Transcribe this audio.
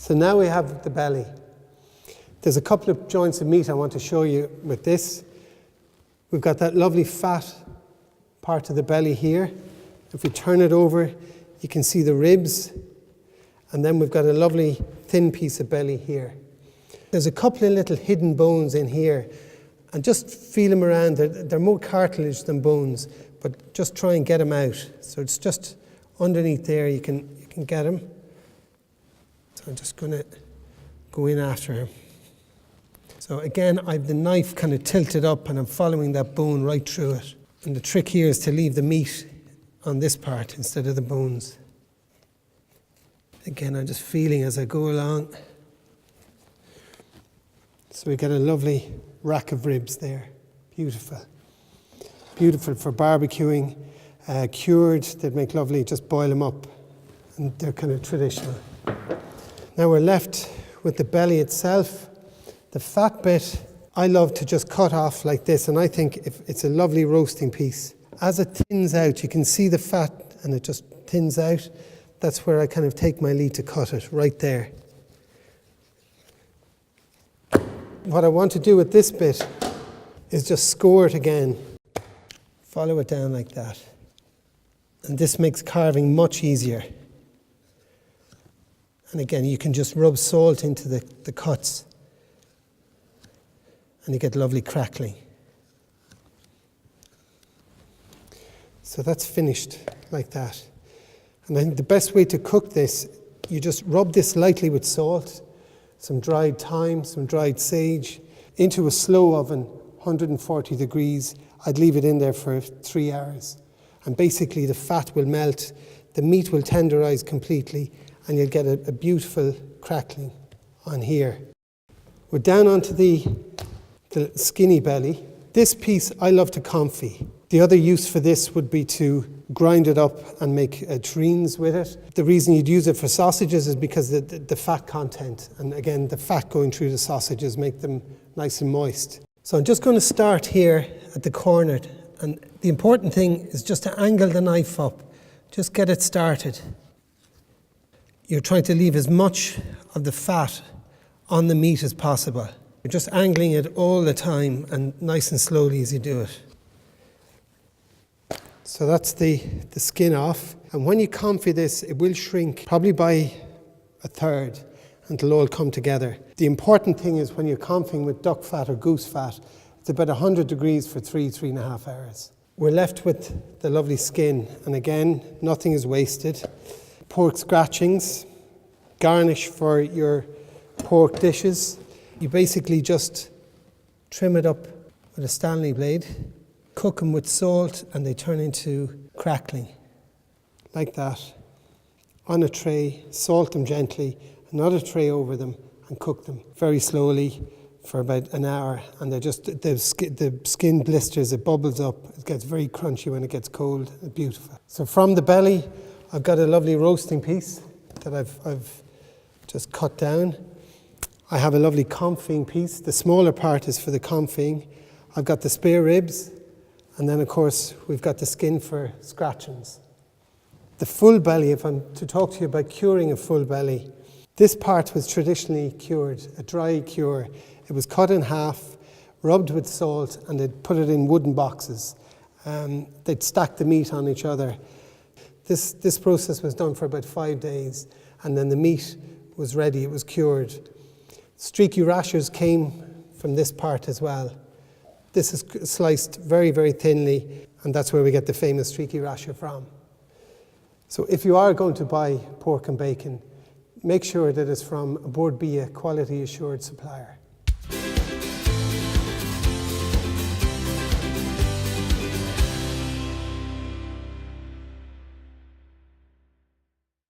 So now we have the belly. There's a couple of joints of meat I want to show you with this. We've got that lovely fat part of the belly here. If we turn it over, you can see the ribs. And then we've got a lovely thin piece of belly here. There's a couple of little hidden bones in here. And just feel them around. They're more cartilage than bones, but just try and get them out. So it's just underneath there, you can get them. So I'm just going to go in after him. So again, I've the knife kind of tilted up and I'm following that bone right through it. And the trick here is to leave the meat on this part instead of the bones. Again, I'm just feeling as I go along. So we get a lovely rack of ribs there. Beautiful. Beautiful for barbecuing. Cured, they'd make lovely, just boil them up. And they're kind of traditional. Now we're left with the belly itself. The fat bit, I love to just cut off like this, and I think it's a lovely roasting piece. As it thins out, you can see the fat and it just thins out. That's where I kind of take my lead to cut it, right there. What I want to do with this bit is just score it again. Follow it down like that. And this makes carving much easier. And again, you can just rub salt into the cuts. And you get lovely crackling. So that's finished like that. And I think the best way to cook this, you just rub this lightly with salt, some dried thyme, some dried sage, into a slow oven, 140 degrees. I'd leave it in there for 3 hours. And basically the fat will melt, the meat will tenderize completely, and you'll get a beautiful crackling on here. We're down onto the skinny belly. This piece I love to confit. The other use for this would be to grind it up and make terrines with it. The reason you'd use it for sausages is because the fat content, and again the fat going through the sausages make them nice and moist. So I'm just going to start here at the corner, and the important thing is just to angle the knife up. Just get it started. You're trying to leave as much of the fat on the meat as possible. You're just angling it all the time and nice and slowly as you do it. So that's the skin off. And when you confit this, it will shrink probably by 1/3 and it'll all come together. The important thing is when you're confiting with duck fat or goose fat, it's about 100 degrees for 3.5 hours. We're left with the lovely skin. And again, nothing is wasted. Pork scratchings, garnish for your pork dishes. You basically just trim it up with a Stanley blade, cook them with salt, and they turn into crackling, like that. On a tray, salt them gently, another tray over them, and cook them very slowly for about an hour. And the skin blisters, it bubbles up, it gets very crunchy when it gets cold. It's beautiful. So from the belly, I've got a lovely roasting piece that I've just cut down. I have a lovely confiting piece. The smaller part is for the confiting. I've got the spare ribs, and then of course we've got the skin for scratchings. The full belly, if I'm to talk to you about curing a full belly, this part was traditionally cured, a dry cure. It was cut in half, rubbed with salt, and they'd put it in wooden boxes. They'd stack the meat on each other. This process was done for about 5 days, and then the meat was ready, it was cured. Streaky rashers came from this part as well. This is sliced very, very thinly, and that's where we get the famous streaky rasher from. So if you are going to buy pork and bacon, make sure that it's from a Bord Bia quality assured supplier.